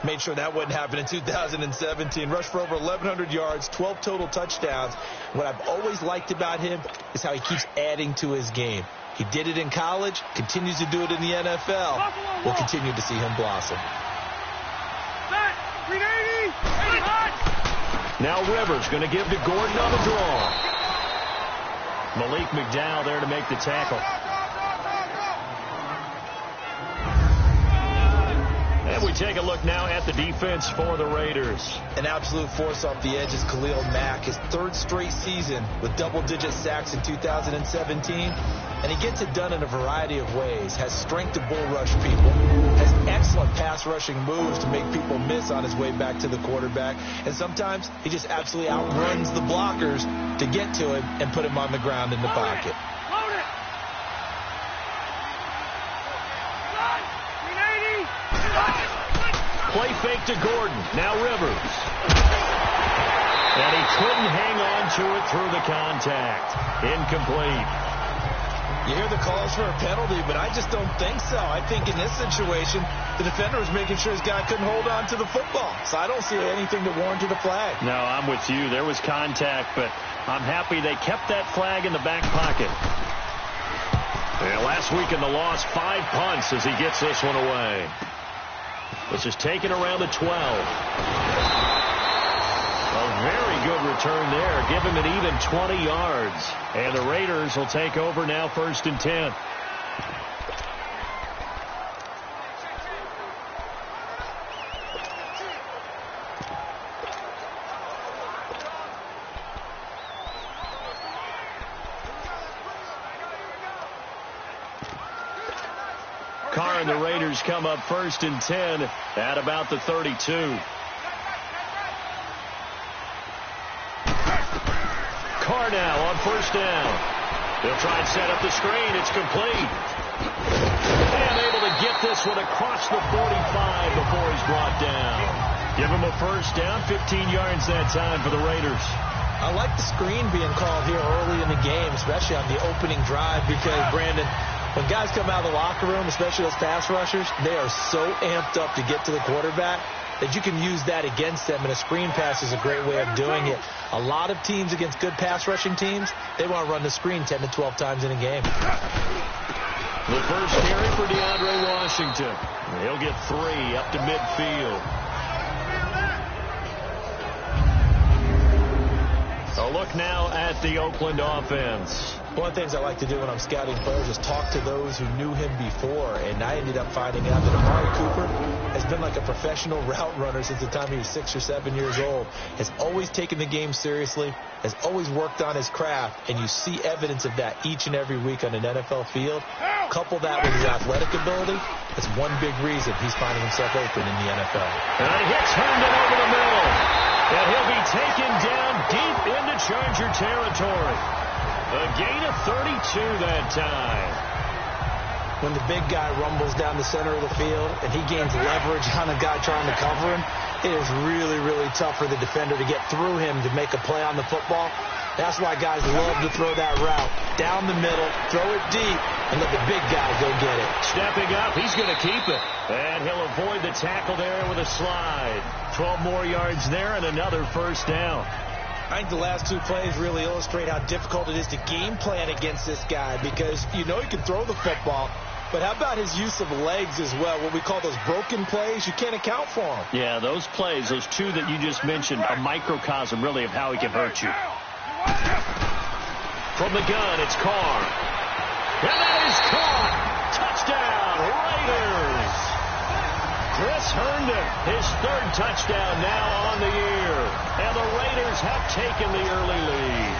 Made sure that wouldn't happen in 2017. Rushed for over 1,100 yards, 12 total touchdowns. What I've always liked about him is how he keeps adding to his game. He did it in college, continues to do it in the NFL. We'll continue to see him blossom. Now Rivers going to give to Gordon on the draw. Malik McDowell there to make the tackle. And we take a look now at the defense for the Raiders. An absolute force off the edge is Khalil Mack. His third straight season with double-digit sacks in 2017. And he gets it done in a variety of ways. Has strength to bull rush people. Has excellent pass rushing moves to make people miss on his way back to the quarterback. And sometimes he just absolutely outruns the blockers to get to him and put him on the ground in the pocket. Play fake to Gordon. Now Rivers. And he couldn't hang on to it through the contact. Incomplete. You hear the calls for a penalty, but I just don't think so. I think in this situation, the defender was making sure his guy couldn't hold on to the football. So I don't see anything that warranted a flag. No, I'm with you. There was contact, but I'm happy they kept that flag in the back pocket. Yeah, last week in the loss, 5 punts as he gets this one away. This is taken around the 12. A very good return there. Give him an even 20 yards. And the Raiders will take over now 1st and 10. Carr and the Raiders come up 1st and 10 at about the 32. Carr now on 1st down. They'll try and set up the screen. It's complete. And able to get this one across the 45 before he's brought down. Give him a 1st down, 15 yards that time for the Raiders. I like the screen being called here early in the game, especially on the opening drive, because, Brandon, when guys come out of the locker room, especially those pass rushers, they are so amped up to get to the quarterback that you can use that against them, and a screen pass is a great way of doing it. A lot of teams against good pass rushing teams, they want to run the screen 10 to 12 times in a game. The first carry for DeAndre Washington. He'll get 3 up to midfield. A look now at the Oakland offense. One of the things I like to do when I'm scouting players is talk to those who knew him before, and I ended up finding out that Amari Cooper has been like a professional route runner since the time he was 6 or 7 years old, has always taken the game seriously, has always worked on his craft, and you see evidence of that each and every week on an NFL field. Couple that with his athletic ability, that's one big reason he's finding himself open in the NFL. And he hits Herndon over the middle, and he'll be taken down deep into Charger territory. A gain of 32 that time. When the big guy rumbles down the center of the field and he gains leverage on a guy trying to cover him, it is really, really tough for the defender to get through him to make a play on the football. That's why guys love to throw that route. Down the middle, throw it deep, and let the big guy go get it. Stepping up, he's going to keep it. And he'll avoid the tackle there with a slide. 12 more yards there and another 1st down. I think the last 2 plays really illustrate how difficult it is to game plan against this guy, because you know he can throw the football, but how about his use of legs as well? What we call those broken plays, you can't account for them. Yeah, those plays, those 2 that you just mentioned, a microcosm really of how he can hurt you. From the gun, it's Carr. And that is caught. Touchdown, Raiders. Chris Herndon, his 3rd touchdown now on the year. And the Raiders have taken the early lead.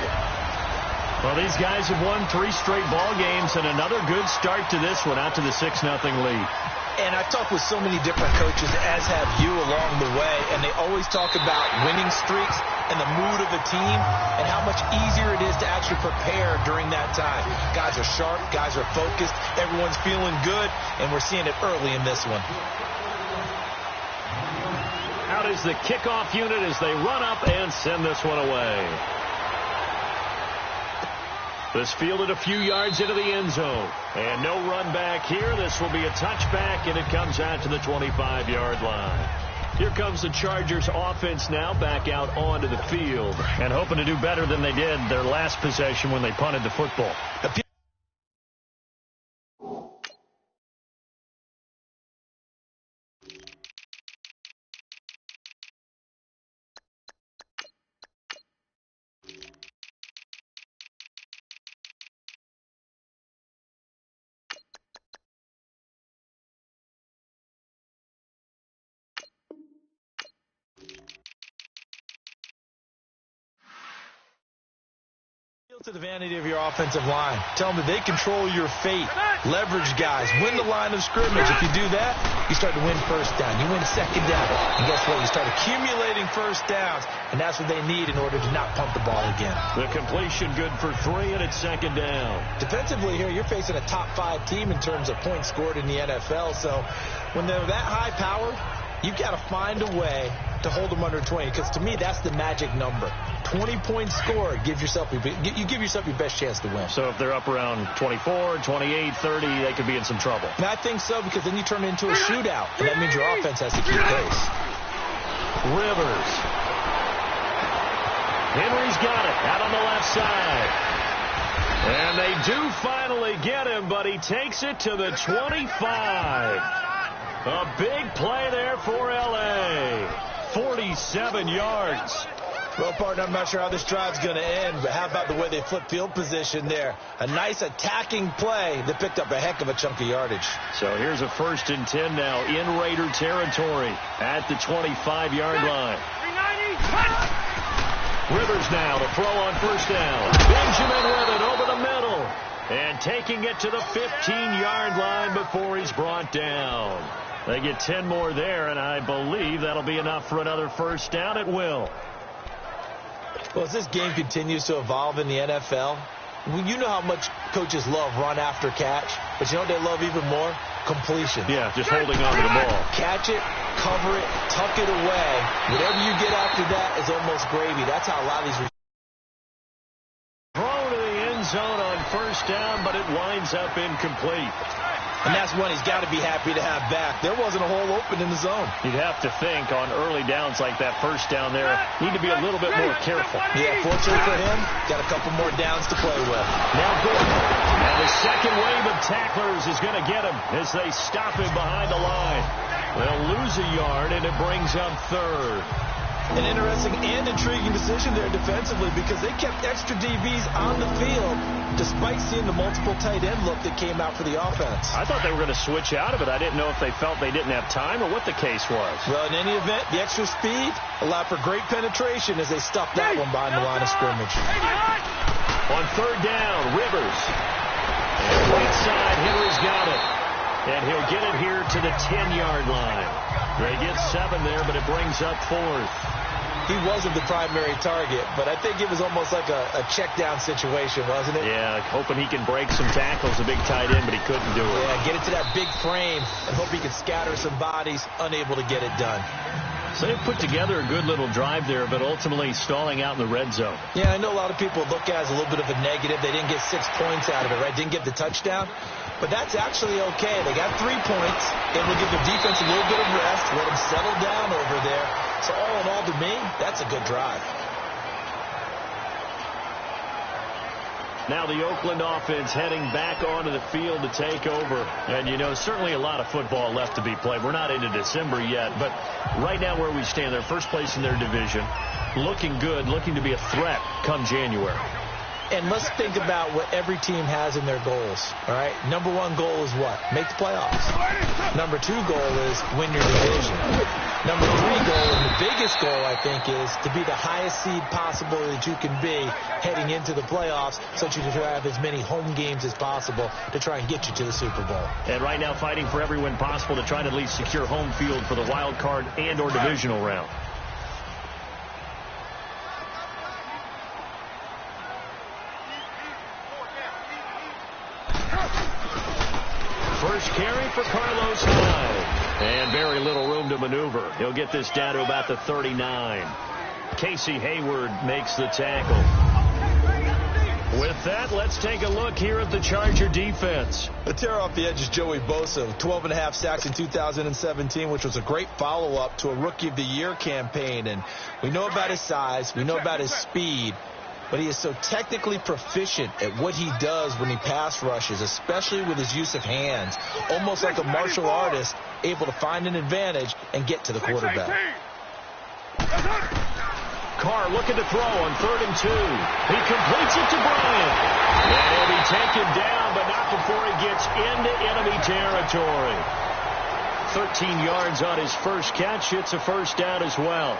Well, these guys have won 3 straight ball games, and another good start to this one, out to the 6-0 lead. And I've talked with so many different coaches, as have you along the way, and they always talk about winning streaks and the mood of a team and how much easier it is to actually prepare during that time. Guys are sharp, guys are focused, everyone's feeling good, and we're seeing it early in this one. Out is the kickoff unit as they run up and send this one away. This fielded a few yards into the end zone. And no run back here. This will be a touchback, and it comes out to the 25-yard line. Here comes the Chargers offense now back out onto the field and hoping to do better than they did their last possession when they punted the football. To the vanity of your offensive line. Tell them that they control your fate. Leverage guys. Win the line of scrimmage. If you do that, you start to win first down. You win second down. And guess what? You start accumulating first downs. And that's what they need in order to not pump the ball again. The completion good for 3, and it's second down. Defensively here, you're facing a top 5 team in terms of points scored in the NFL. So when they're that high powered, you've got to find a way to hold them under 20, because to me, that's the magic number. 20 points scored, you give yourself your best chance to win. So if they're up around 24, 28, 30, they could be in some trouble. And I think so, because then you turn it into a shootout, and that means your offense has to keep pace. Rivers. Henry's got it out on the left side. And they do finally get him, but he takes it to the 25. A big play there for L.A. 47 yards. Well, partner, I'm not sure how this drive's going to end, but how about the way they flip field position there? A nice attacking play that picked up a heck of a chunk of yardage. So here's a 1st and 10 now in Raider territory at the 25-yard line. Rivers now to throw on first down. Benjamin with it over the middle. And taking it to the 15-yard line before he's brought down. They get 10 more there, and I believe that'll be enough for another first down. It will. Well, as this game continues to evolve in the NFL, you know how much coaches love run after catch, but you know what they love even more? Completion. Yeah, just holding on to the ball. Catch it, cover it, tuck it away. Whatever you get after that is almost gravy. That's how a lot of these... Throw to the end zone on first down, but it winds up incomplete. And that's one he's got to be happy to have back. There wasn't a hole open in the zone. You'd have to think on early downs like that first down there, need to be a little bit more careful. Yeah, fortunately for him, got a couple more downs to play with. Now Gordon. And the second wave of tacklers is going to get him as they stop him behind the line. They'll lose a yard, and it brings up 3rd. An interesting and intriguing decision there defensively, because they kept extra DBs on the field despite seeing the multiple tight end look that came out for the offense. I thought they were going to switch out of it. I didn't know if they felt they didn't have time or what the case was. Well, in any event, the extra speed allowed for great penetration as they stuffed that one behind the line of scrimmage. On 3rd down, Rivers. And right side, Henry's got it. And he'll get it here to the 10-yard line. They get 7 there, but it brings up 4th. He wasn't the primary target, but I think it was almost like a check-down situation, wasn't it? Yeah, hoping he can break some tackles, a big tight end, but he couldn't do it. Yeah, get it to that big frame and hope he can scatter some bodies, unable to get it done. So they put together a good little drive there, but ultimately stalling out in the red zone. Yeah, I know a lot of people look at it as a little bit of a negative. They didn't get 6 points out of it, right? Didn't get the touchdown. But that's actually okay. They got 3 points. Able to give their defense a little bit of rest, let them settle down over there. So all in all, to me, that's a good drive. Now the Oakland offense heading back onto the field to take over. And, you know, certainly a lot of football left to be played. We're not into December yet, but right now where we stand, they're first place in their division. Looking good, looking to be a threat come January. And let's think about what every team has in their goals, all right? Number 1 goal is what? Make the playoffs. Number 2 goal is win your division. Number 3 goal, and the biggest goal, I think, is to be the highest seed possible that you can be heading into the playoffs, so that you can have as many home games as possible to try and get you to the Super Bowl. And right now fighting for every win possible to try to at least secure home field for the wild card and or divisional round. First carry for Carlos Hyde. And very little room to maneuver. He'll get this down to about the 39. Casey Hayward makes the tackle. With that, let's take a look here at the Charger defense. The tear off the edge is Joey Bosa, 12.5 sacks in 2017, which was a great follow-up to a Rookie of the Year campaign. And we know about his size, we know about his speed, but he is so technically proficient at what he does when he pass rushes, especially with his use of hands, almost like a martial artist, able to find an advantage and get to the quarterback. Carr looking to throw on 3rd and 2. He completes it to Bryant. And he'll be taken down, but not before he gets into enemy territory. 13 yards on his first catch. It's a first down as well.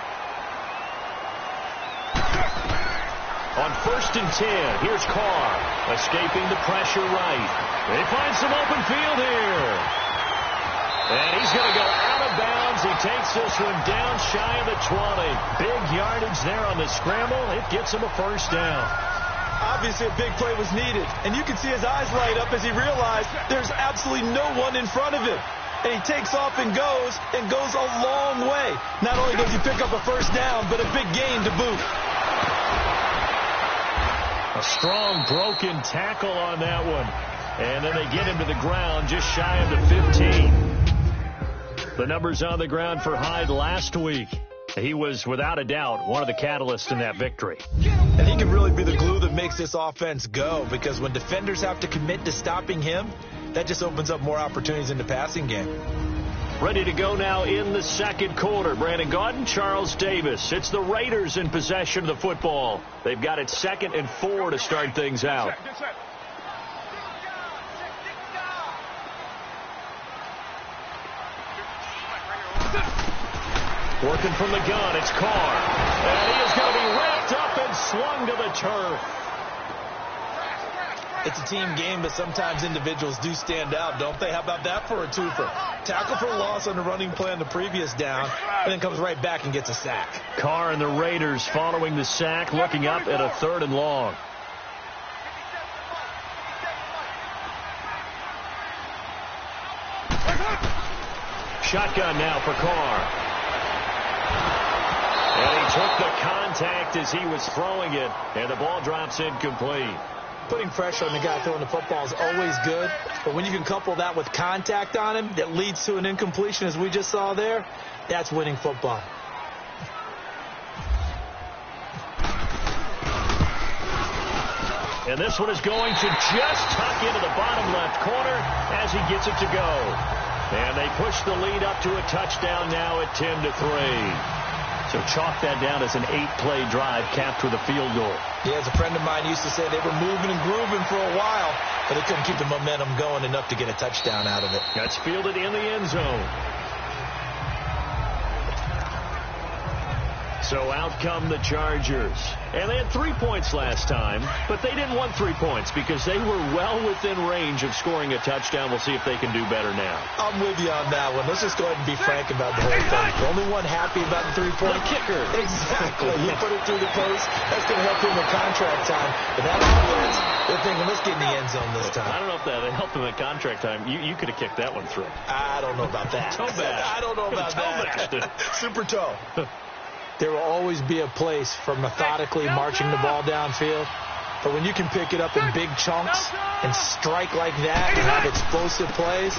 On 1st and 10, here's Carr, escaping the pressure right. They find some open field here. And he's going to go out of bounds. He takes this one down shy of the 20. Big yardage there on the scramble. It gets him a first down. Obviously, a big play was needed. And you can see his eyes light up as he realized there's absolutely no one in front of him. And he takes off and goes a long way. Not only does he pick up a first down, but a big gain to boot. A strong broken tackle on that one. And then they get him to the ground just shy of the 15. The numbers on the ground for Hyde last week. He was, without a doubt, one of the catalysts in that victory. And he can really be the glue that makes this offense go, because when defenders have to commit to stopping him, that just opens up more opportunities in the passing game. Ready to go now in the second quarter. Brandon Gaudin, Charles Davis. It's the Raiders in possession of the football. They've got it 2nd and 4 to start things out. Working from the gun, it's Carr. And he is going to be wrapped up and slung to the turf. It's a team game, but sometimes individuals do stand out, don't they? How about that for a twofer? Tackle for loss on the running play on the previous down, and then comes right back and gets a sack. Carr and the Raiders following the sack, looking up at a 3rd and long. Shotgun now for Carr. And he took the contact as he was throwing it, and the ball drops incomplete. Putting pressure on the guy throwing the football is always good, but when you can couple that with contact on him that leads to an incompletion, as we just saw there, that's winning football. And this one is going to just tuck into the bottom left corner as he gets it to go. And they push the lead up to a touchdown now at 10-3. So chalk that down as an 8-play drive capped with a field goal. Yeah, as a friend of mine used to say, they were moving and grooving for a while, but they couldn't keep the momentum going enough to get a touchdown out of it. That's fielded in the end zone. So out come the Chargers. And they had 3 points last time, but they didn't want 3 points because they were well within range of scoring a touchdown. We'll see if they can do better now. I'm with you on that one. Let's just go ahead and be frank about the whole thing. The only one happy about the 3-point kicker. Exactly. He put it through the post. That's going to help him with contract time. But that offense, they're thinking, let's get in the end zone this time. I don't know if that helped him at contract time. You could have kicked that one through. I don't know about that. Toe bash. I don't know about that. Super toe. There will always be a place for methodically marching the ball downfield. But when you can pick it up in big chunks and strike like that and have explosive plays,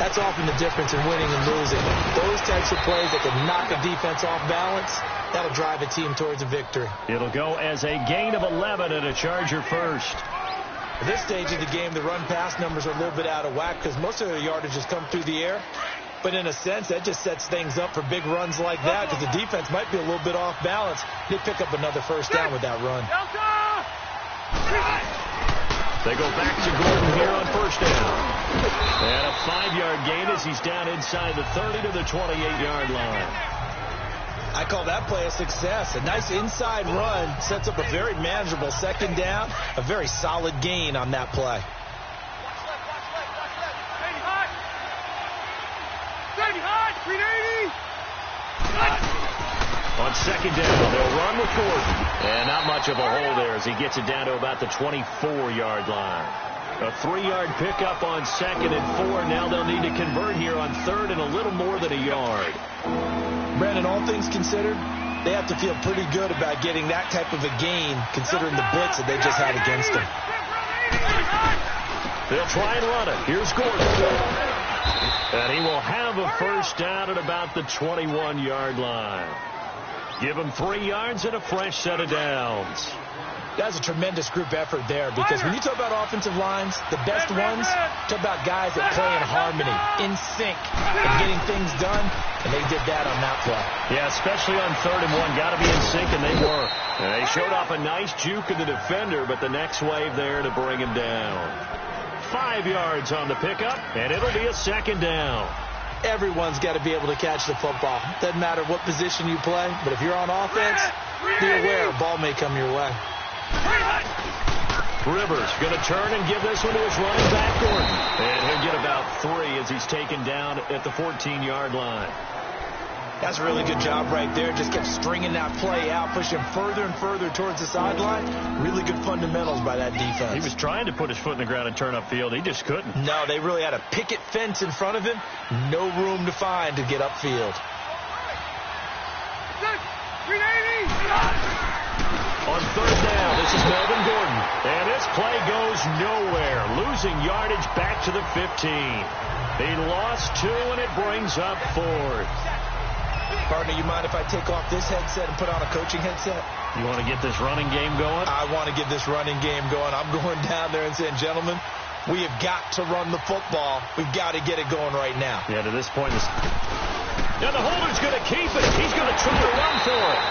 that's often the difference in winning and losing. Those types of plays that can knock a defense off balance, that'll drive a team towards a victory. It'll go as a gain of 11 and a Charger first. At this stage of the game, the run-pass numbers are a little bit out of whack because most of their yardage has come through the air. But in a sense, that just sets things up for big runs like that because the defense might be a little bit off balance. They pick up another first down with that run. They go back to Gordon here on first down. And a 5-yard gain as he's down inside the 30 to the 28-yard line. I call that play a success. A nice inside run sets up a very manageable second down. A very solid gain on that play. On second down, they'll run with Gordon. And not much of a hole there as he gets it down to about the 24-yard line. A 3-yard pickup on 2nd and 4. Now they'll need to convert here on 3rd and a little more than a yard. Brandon, all things considered, They have to feel pretty good about getting that type of a gain, considering the blitz that they just had against them. They'll try and run it. Here's Gordon. And he will have a first down at about the 21-yard line. Give him 3 yards and a fresh set of downs. That's a tremendous group effort there, because when you talk about offensive lines, the best ones, talk about guys that play in harmony, in sync, and getting things done, and they did that on that play. Yeah, especially on 3rd and 1. Got to be in sync, and they were. And they showed off a nice juke of the defender, but the next wave there to bring him down. 5 yards on the pickup, and it'll be a 2nd down. Everyone's got to be able to catch the football. Doesn't matter what position you play, but if you're on offense, be aware a ball may come your way. Rivers going to turn and give this one to his running back, Gordon. And he'll get about 3 as he's taken down at the 14-yard line. That's a really good job right there. Just kept stringing that play out, pushing further and further towards the sideline. Really good fundamentals by that defense. He was trying to put his foot in the ground and turn upfield. He just couldn't. No, they really had a picket fence in front of him. No room to find to get upfield. On 3rd down, this is Melvin Gordon. And this play goes nowhere. Losing yardage back to the 15. He lost 2, and it brings up 4th. Partner, you mind if I take off this headset and put on a coaching headset? You want to get this running game going? I want to get this running game going. I'm going down there and saying, gentlemen, we have got to run the football. We've got to get it going right now. Yeah, to this point. Now the holder's going to keep it. He's going to try to run for it.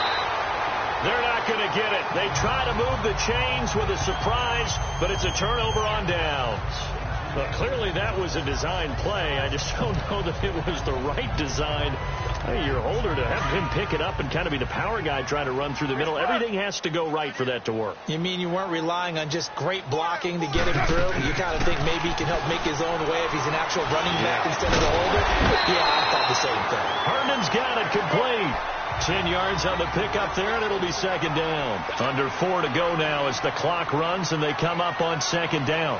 They're not going to get it. They try to move the chains with a surprise, but it's a turnover on downs. Well, clearly that was a design play. I just don't know that it was the right design. Hey, your holder to have him pick it up and kind of be the power guy trying to run through the middle. Everything has to go right for that to work. You mean you weren't relying on just great blocking to get him through? You kind of think maybe he can help make his own way if he's an actual running back instead of the holder? Yeah, I thought the same thing. Herndon's got it complete. 10 yards on the pickup there, and it'll be 2nd down. Under 4 to go now as the clock runs, and they come up on 2nd down.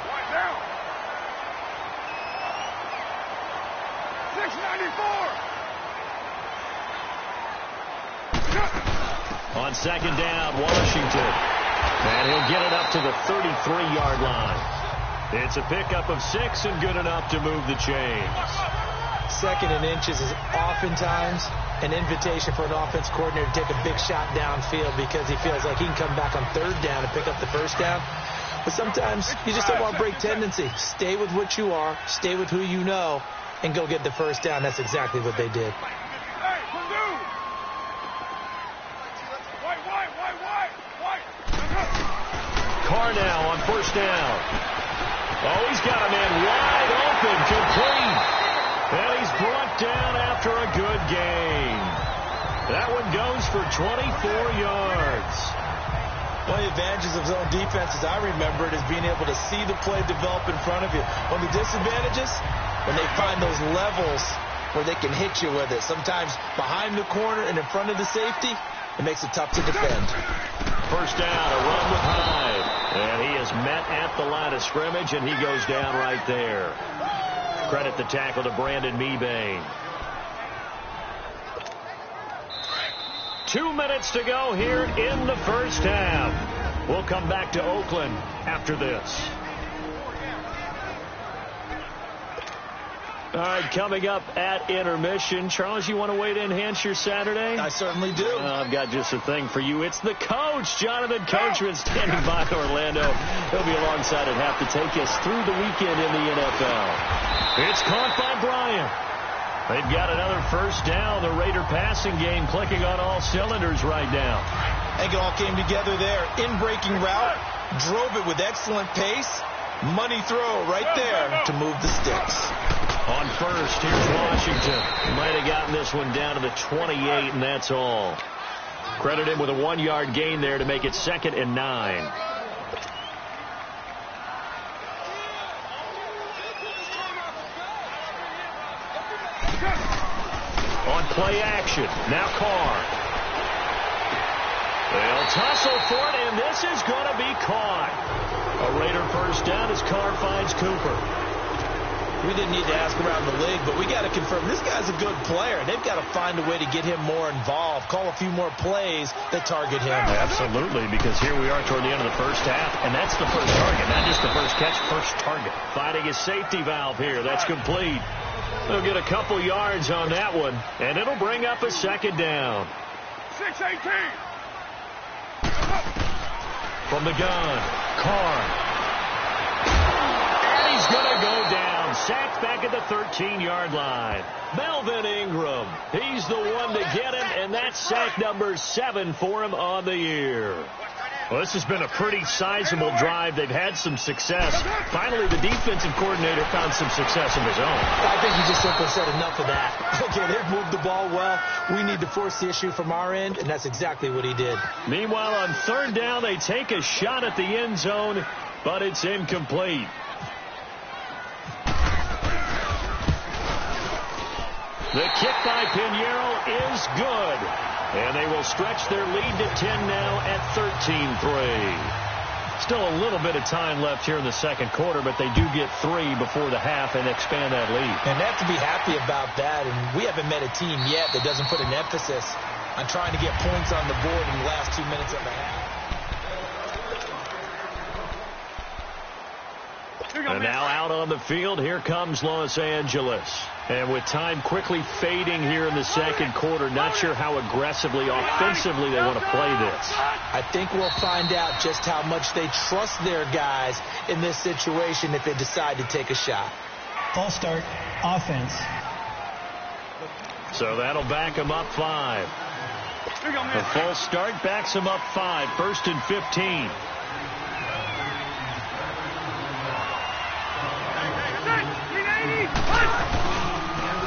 694. On 2nd down, Washington. And he'll get it up to the 33-yard line. It's a pickup of 6 and good enough to move the chains. 2nd and inches is oftentimes an invitation for an offense coordinator to take a big shot downfield because he feels like he can come back on 3rd down and pick up the 1st down. But sometimes you just don't want to break tendency. Stay with what you are, stay with who you know, and go get the 1st down. That's exactly what they did. Carr now on 1st down. Oh, he's got a man wide open, complete. And he's brought down after a good gain. That one goes for 24 yards. One of the advantages of zone defense, as I remember it, is being able to see the play develop in front of you. One of the disadvantages, when they find those levels where they can hit you with it. Sometimes behind the corner and in front of the safety, it makes it tough to defend. 1st down, a run with Hyde. And he is met at the line of scrimmage, and he goes down right there. Credit the tackle to Brandon Mebane. 2 minutes to go here in the 1st half. We'll come back to Oakland after this. All right, coming up at intermission. Charles, you want to wait to enhance your Saturday? I certainly do. I've got just a thing for you. It's the coach, Jonathan Coachman, standing by Orlando. He'll be alongside at half to take us through the weekend in the NFL. It's caught by Bryant. They've got another 1st down. The Raider passing game clicking on all cylinders right now. I think it all came together there. In-breaking route, drove it with excellent pace. Money throw right there to move the sticks. On 1st, here's Washington. Might have gotten this one down to the 28, and that's all. Credit him with a 1-yard gain there to make it 2nd and 9. On play action, now Carr. They'll tussle for it, and this is going to be caught. A Raider 1st down as Carr finds Cooper. We didn't need to ask around the league, but we got to confirm this guy's a good player. They've got to find a way to get him more involved, call a few more plays that target him. Absolutely, because here we are toward the end of the first half, and that's the first target, not just the first catch, first target. Finding his safety valve here. That's complete. They'll get a couple yards on that one, and it'll bring up a second down. 6-18. From the gun, Carr. And he's going to go down. Sacked back at the 13-yard line. Melvin Ingram. He's the one to get him, and that's sack number 7 for him on the year. Well, this has been a pretty sizable drive. They've had some success. Finally, the defensive coordinator found some success of his own. I think he just simply said enough of that. Okay, they've moved the ball well. We need to force the issue from our end, and that's exactly what he did. Meanwhile, on third down, they take a shot at the end zone, but it's incomplete. The kick by Pinheiro is good. And they will stretch their lead to 10 now at 13-3. Still a little bit of time left here in the second quarter, but they do get 3 before the half and expand that lead. And they have to be happy about that. And we haven't met a team yet that doesn't put an emphasis on trying to get points on the board in the last 2 minutes of the half. And now out on the field, here comes Los Angeles. And with time quickly fading here in the second quarter, not sure how aggressively, offensively they want to play this. I think we'll find out just how much they trust their guys in this situation if they decide to take a shot. False start, offense. So that'll back them up 5. The false start backs them up 5, 1st and 15.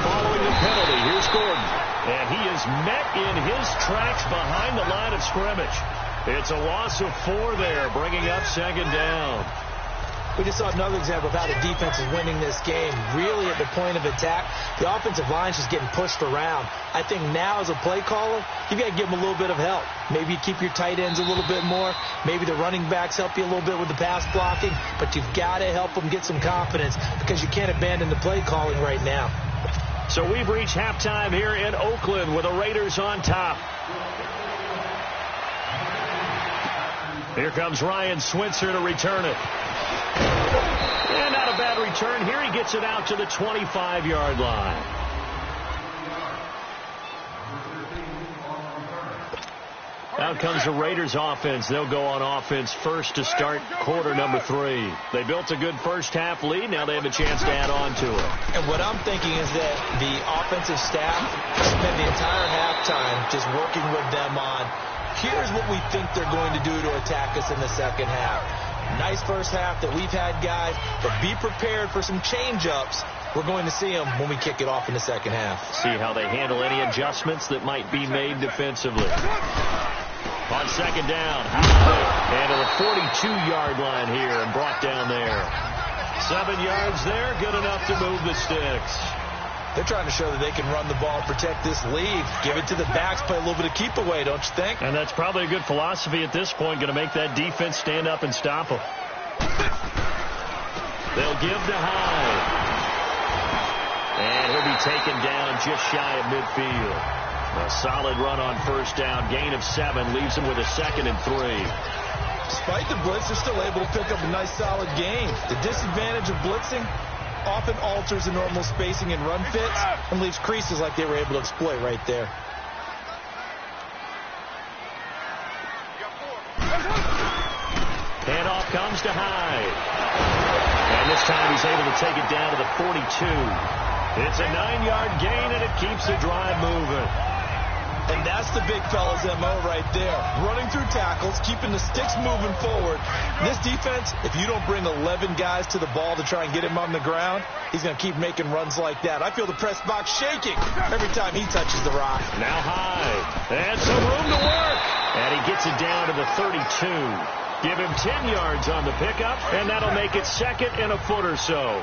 Following the penalty, here's Gordon. And he is met in his tracks behind the line of scrimmage. It's a loss of 4 there, bringing up second down. We just saw another example of how the defense is winning this game. Really at the point of attack, the offensive line's just getting pushed around. I think now as a play caller, you've got to give them a little bit of help. Maybe you keep your tight ends a little bit more. Maybe the running backs help you a little bit with the pass blocking. But you've got to help them get some confidence because you can't abandon the play calling right now. So we've reached halftime here in Oakland with the Raiders on top. Here comes Ryan Switzer to return it. And not a bad return. Here he gets it out to the 25-yard line. Out comes the Raiders offense. They'll go on offense first to start quarter number 3. They built a good first half lead. Now they have a chance to add on to it. And what I'm thinking is that the offensive staff spent the entire halftime just working with them on, here's what we think they're going to do to attack us in the second half. Nice first half that we've had, guys, but be prepared for some change-ups. We're going to see them when we kick it off in the second half. See how they handle any adjustments that might be made defensively. On second down, and to the 42-yard line here and brought down there. 7 yards there, good enough to move the sticks. They're trying to show that they can run the ball and protect this lead. Give it to the backs, play a little bit of keep away, don't you think? And that's probably a good philosophy at this point, going to make that defense stand up and stop them. They'll give to Hyde. And he'll be taken down just shy of midfield. A solid run on first down, gain of 7, leaves him with a 2nd and 3. Despite the blitz, they're still able to pick up a nice solid gain. The disadvantage of blitzing often alters the normal spacing and run fits and leaves creases like they were able to exploit right there. Handoff comes to Hyde. And this time he's able to take it down to the 42. It's a 9-yard gain, and it keeps the drive moving. And that's the big fella's MO right there. Running through tackles, keeping the sticks moving forward. This defense, if you don't bring 11 guys to the ball to try and get him on the ground, he's going to keep making runs like that. I feel the press box shaking every time he touches the rock. Now Hyde. And some room to work. And he gets it down to the 32. Give him 10 yards on the pickup, and that'll make it 2nd and a foot or so.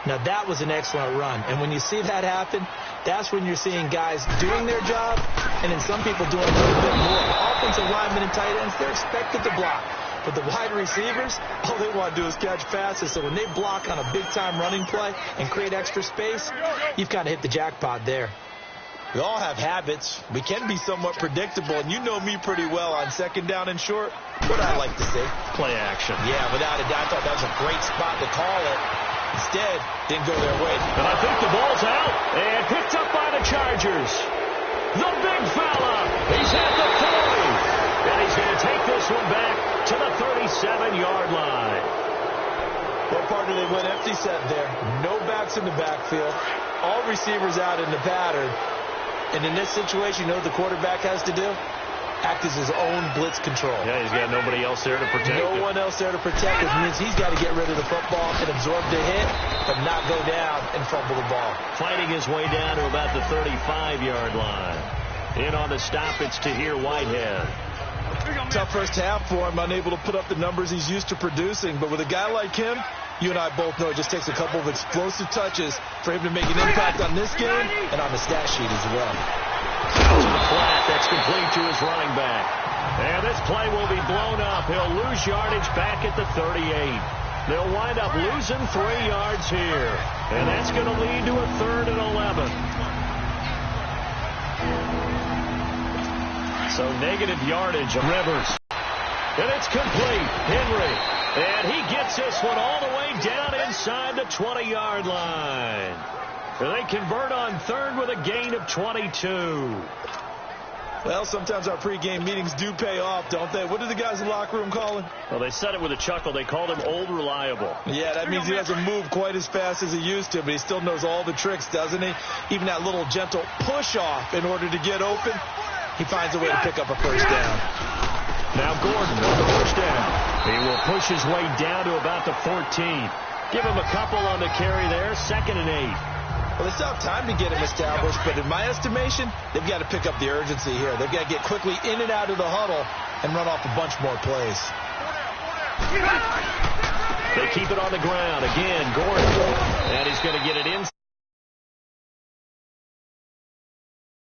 Now, that was an excellent run. And when you see that happen, that's when you're seeing guys doing their job and then some people doing a little bit more. Offensive linemen and tight ends, they're expected to block. But the wide receivers, all they want to do is catch passes. So when they block on a big-time running play and create extra space, you've kind of hit the jackpot there. We all have habits. We can be somewhat predictable, and you know me pretty well on second down and short. What I like to see? Play action. Yeah, without a doubt. I thought that was a great spot to call it. Instead, didn't go their way. And I think the ball's out and picked up by the Chargers. The big fella. He's at the 40. And he's going to take this one back to the 37-yard line. Well, partner, they went empty set there. No backs in the backfield. All receivers out in the pattern. And in this situation, you know what the quarterback has to do? Act as his own blitz control. Yeah, he's got nobody else there to protect him. No one else there to protect, which means he's got to get rid of the football and absorb the hit, but not go down and fumble the ball. Fighting his way down to about the 35-yard line. In on the stop, it's Tahir Whitehead. Tough first half for him, unable to put up the numbers he's used to producing. But with a guy like him, you and I both know it just takes a couple of explosive touches for him to make an impact on this game and on the stat sheet as well. Out to the flat. That's complete to his running back. And this play will be blown up. He'll lose yardage back at the 38. They'll wind up losing 3 yards here. And that's going to lead to a 3rd and 11. So negative yardage on Rivers. And it's complete. Henry. And he gets this one all the way down inside the 20-yard line. And they convert on 3rd with a gain of 22. Well, sometimes our pregame meetings do pay off, don't they? What do the guys in the locker room call him? Well, they said it with a chuckle. They called him Old Reliable. Yeah, that means he doesn't move quite as fast as he used to, but he still knows all the tricks, doesn't he? Even that little gentle push-off in order to get open, he finds a way to pick up a first down. Now Gordon on the first down. He will push his way down to about the 14. Give him a couple on the carry there. 2nd and 8. Well, they still have time to get him established, but in my estimation, they've got to pick up the urgency here. They've got to get quickly in and out of the huddle and run off a bunch more plays. They keep it on the ground. Again, Gordon. And he's going to get it in.